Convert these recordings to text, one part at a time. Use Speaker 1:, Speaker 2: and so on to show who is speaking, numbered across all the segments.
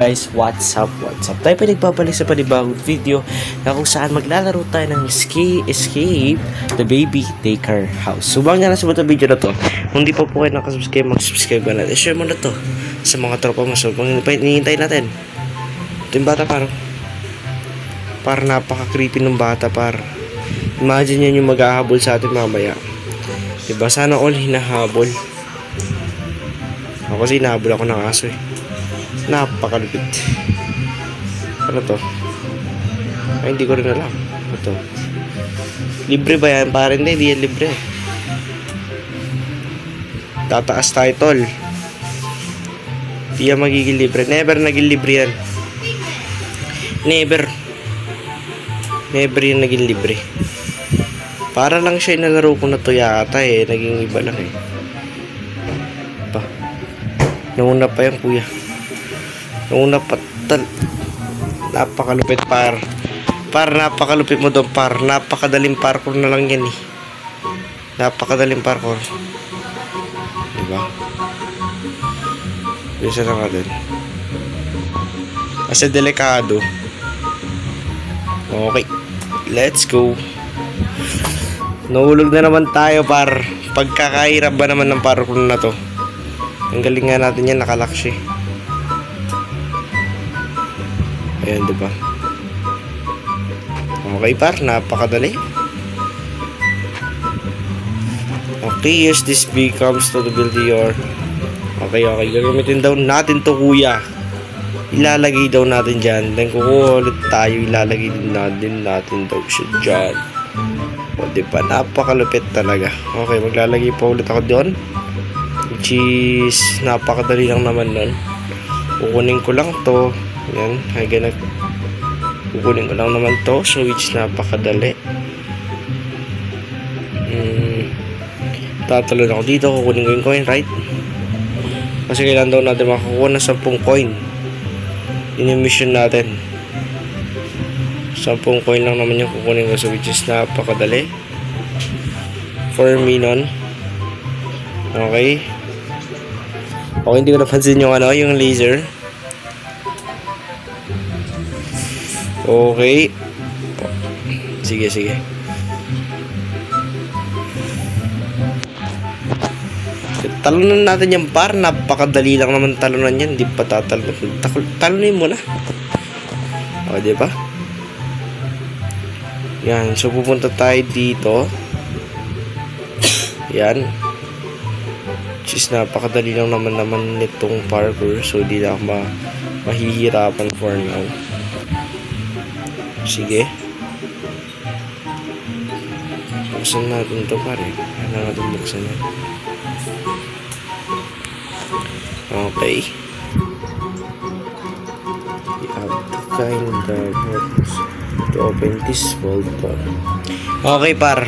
Speaker 1: guys, what's up? Tayo pa nagbabalik sa panibagong video na kung saan maglalaro tayo ng Escape the Baby Daycare House. So bago nga sa mga video na to, kung di pa po kayo nakasubscribe, mag-subscribe ka na. I-share mo na to sa mga tropa mo. So hinihintay natin. Ito yung bata par napaka-creepy ng bata par. Imagine yan yung maghahabol sa atin mamaya. Diba? Sana all hinahabol. Ako kasi hinahabol ako ng aso eh. Napakalupit. Ano to? Ay, hindi ko rin alam. Ano to? Libre ba yan? Parang hindi yan libre. Tataas tayo tol. Hindi yan magiging libre. Never naging libre yan. Never yan naging libre. Para lang siya inalaro ko na to yata eh. Naging iba lang eh. Pa. Nauna pa yan kuya. Nauna pa napakalupit par napakalupit mo doon par. Napakadaling parkour na lang yan eh. Napakadaling parkour. Diba? Bisa na nga din. Kasi delikado. Okay, let's go. Nahulog na naman tayo par. Pagkakahirap ba naman ng parkour na to? Ang galing nga natin yan, nakalock siya. Ayan, diba? Okay par, napakadali. Okay, use this becomes to build your... Okay, gagamitin daw natin to kuya. Ilalagay daw natin dyan. Then kukuha ulit tayo, ilalagay din natin daw siya dyan. O diba, napakalupit talaga. Okay, maglalagay pa ulit ako doon, which is napakadali lang naman nun. Kukunin ko lang to. Yan, ganun. Kukunin ko lang naman to. So which napakadali. Tatalon ako dito. Kukunin ko yung coin, right? Kasi kailangan daw natin makakuha ng 10 coin. Yun yung mission natin. 10 coin lang naman yung kukunin ko. So which is napakadali. For me nun. Okay. Okay, hindi ko napansin yung yung laser. Okay. Sige. Talunan natin yung par. Napakadali lang naman talunan yan. Hindi pa tatalon. Talunin mo na. O, diba? Yan. So, pupunta tayo dito. Yan. Which is napakadali lang naman nitong parkour. So, di na ako mahihirapan for now. Sige. Buksan natin ito pare. Kailangan natin buksan yan. Okay. We have to find the box to open this vault door. Okay par.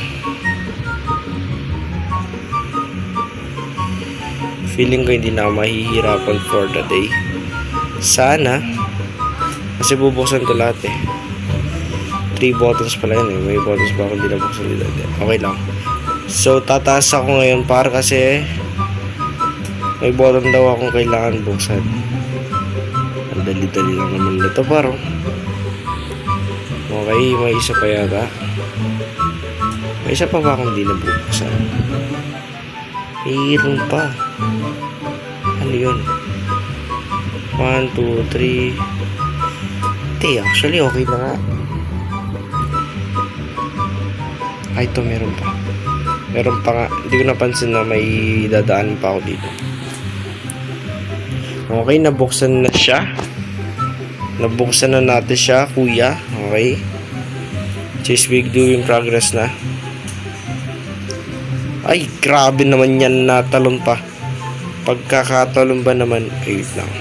Speaker 1: Feeling ko hindi na ako mahihirapan for the day. Sana. Kasi bubuksan ko lahat eh. 3 buttons pala yan eh. May buttons pa ako hindi nabuksan dito. Okay lang. So tataas ako ngayon par kasi may button daw akong kailangan buksan. Ang dali-dali lang naman nito par. Okay, may isa pa yata. May isa pa ba akong hindi nabuksan? Mayroon pa. Ano yun? 1, 2, 3. Actually okay na nga. Ay, ito meron pa. Meron pa nga. Hindi ko napansin na may dadaan pa ako dito. Okay, nabuksan na siya. Nabuksan na natin siya, kuya. Okay. Just we're doing progress na. Ay, grabe naman yan, natalon pa. Pagkakatalon ba naman? Ay, wait lang.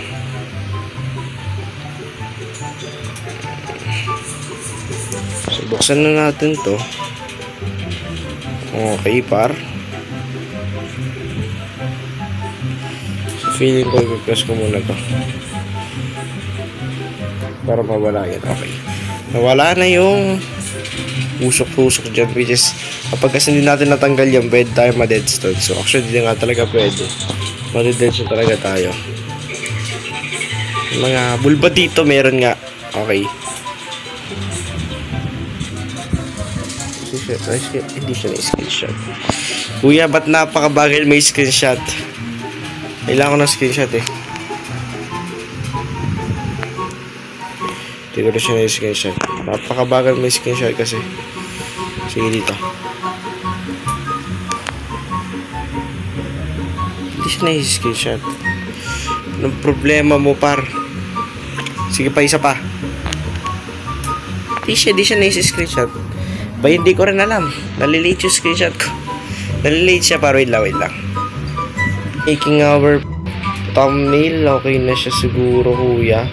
Speaker 1: So, buksan na natin to. Okay, par. So, feeling ko i-press ko muna to para mawala yan. Okay. Nawala na yung usok-usok dyan, which is kapag kasi hindi natin natanggal yan, pwede tayo ma-deadstone. So, actually, hindi nga talaga pwede. Ma-deadstone talaga tayo. Mga bulba dito meron nga. Okay. Hindi siya na-screenshot. Kuya, ba't napakabagal may screenshot? Kailangan ko ng screenshot eh. Hindi ko na siya na-screenshot. Napakabagal may screenshot kasi. Sige dito. Hindi siya na-screenshot. Anong problema mo, par? Sige pa, isa pa. Di siya na-screenshot. Ba, hindi ko rin alam. Nalilate yung screenshot ko. Nalilate siya, par. Wait lang. Making our thumbnail. Okay na siya siguro, kuya.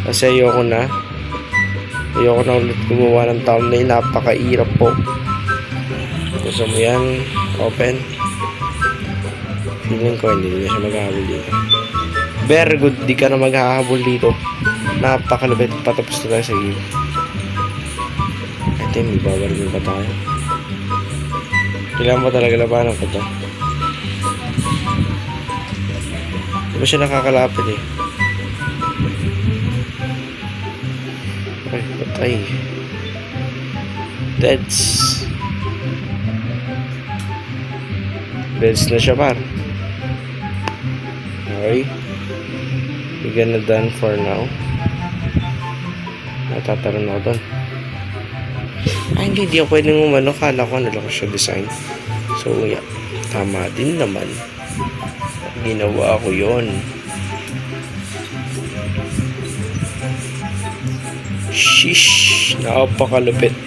Speaker 1: Kasi ayoko na ulit gumawa ng thumbnail. Napakairap po. Gusto mo yan. Open. Feeling ko hindi na siya maghahabol dito. Very good. Di ka na maghahabol dito. Napakalupit. Patapos na tayo sa game. Ito yung ibabaril pa tayo. Kailangan pa talaga labanan ko to. Di ba siya nakakalapit eh? Ay, patay. Deads na siya, par. Okay. We're gonna done for now. Natataran ako doon. Ay, hindi ako pwedeng umano. Kala ko ano lang siya design. So, yeah. Tama din naman. Ginawa ko yon. Shish. Napakalupit.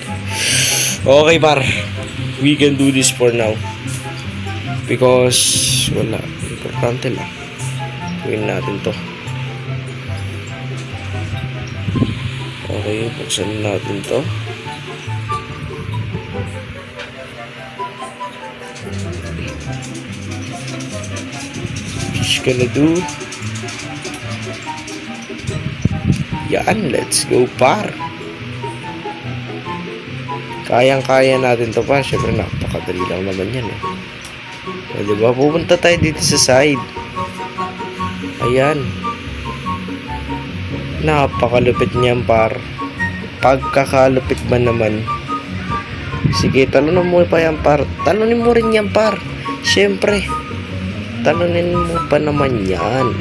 Speaker 1: Okay, par. We can do this for now. Because, wala. Importante lang. Gawin natin to. Okay, buksan natin to. Just gonna do. Yan, let's go, par. Kayang-kaya natin to, par. Siyempre, napakadali lang naman yan eh. O, diba? Pupunta tayo dito sa side. Ayan. Napakalupit niyan, par. Pagkakalupit ba naman? Sige, talunin mo pa yan, par. Talunin mo rin yan, par. Siyempre. Talunin mo pa naman yan.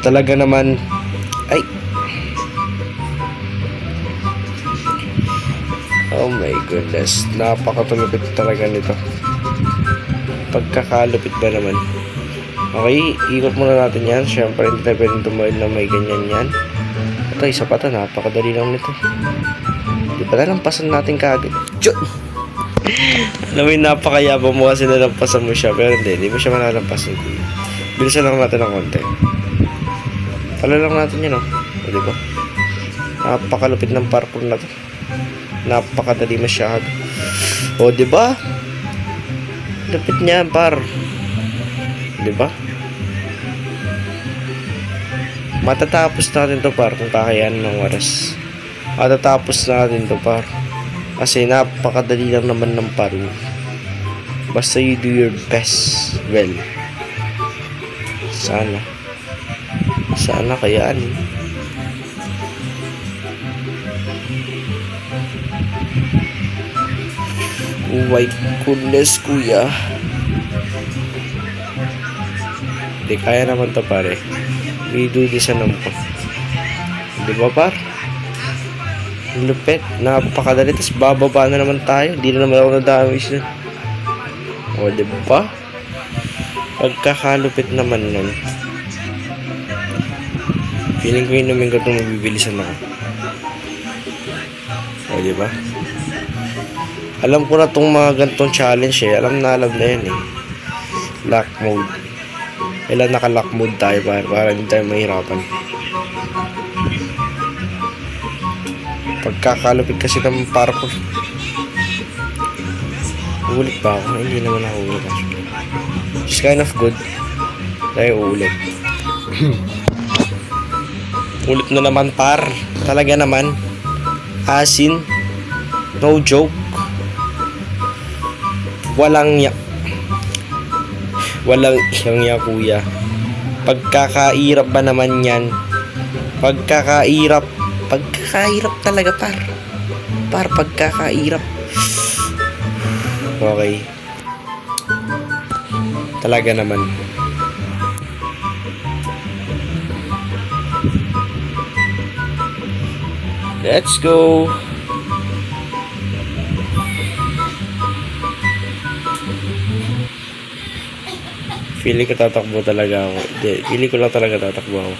Speaker 1: Talaga naman. Ay. Oh my goodness. Napakatulupit talaga nito. Pagkakalupit ba naman? Okay, ikot muna natin yan. Siyempre, hindi tayo pwedeng tumawid na may ganyan yan. Ito, isa pa ito. Napakadali lang nito. Di ba nalampasan natin kaagad? Diyo! Alam mo yung napakayabang mo kasi nalampasan mo siya. Pero hindi mo siya malalampasan. Bilisan lang natin ng konti. Tala lang natin yan, oh. O, diba? Napakalupit ng parkour na to. Napakadali masyado. O, diba? Lupit niya, par. Diba? Matatapos natin to, par, kung kakayanan ng oras. Matatapos natin to, par. Kasi napakadali lang naman ng paro. Basta you do your best. Well, sana kayaan. Oh my goodness, kuya. Hindi, kaya naman to, pare. We do this naman po. Di ba, par? Lupit. Napakadali. Tapos bababa na naman tayo. Hindi na naman ako na-damage na. O, di ba? Pagkakalupit naman nun. Feeling ko inumin ko itong mabibilisan ako. O, di ba? Alam ko na itong mga ganitong challenge eh. Alam na yan eh. Lock mode. Kailan naka-lock mode tayo para hindi tayo mahirapan. Pagkakalupit kasi ng parkour. Uulit ba ako? Hindi naman ako uulit actually. It's kind of good. Tayo uulit. Ulit na naman, par. Talaga naman. Asin. No joke. Walang yang ya, kuya. Pagkakairap ba naman yan? Pagkakairap talaga, par. Pagkakairap. Okay. Talaga naman. Let's go. Feeling ko tatakbo talaga ako. Feeling ko lang talaga tatakbo ako.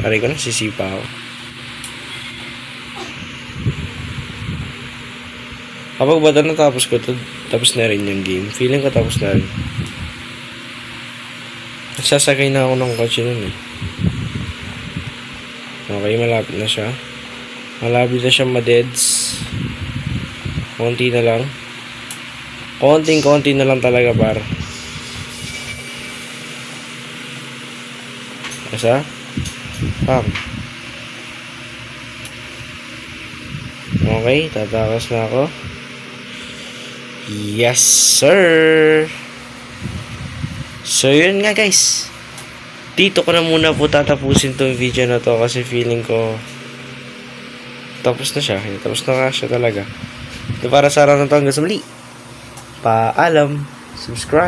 Speaker 1: Aray ko na, sisipa ako. Kapag ba natapos ko ito, tapos na rin yung game. Feeling ko tapos na rin. Nagsasakay na ako ng kotse nun eh. Okay, malapit na siya. Malapit na siya ma-deads. Konti na lang. Konting-konti na lang talaga, par. Asa? Pam. Okay, tatakas na ako. Yes, sir! So, yun nga, guys. Dito ko na muna po tatapusin tong video na to kasi feeling ko tapos na siya. Tapos na nga siya talaga. Ito para sa araw na to hanggang sa muli. Paalam. Subscribe.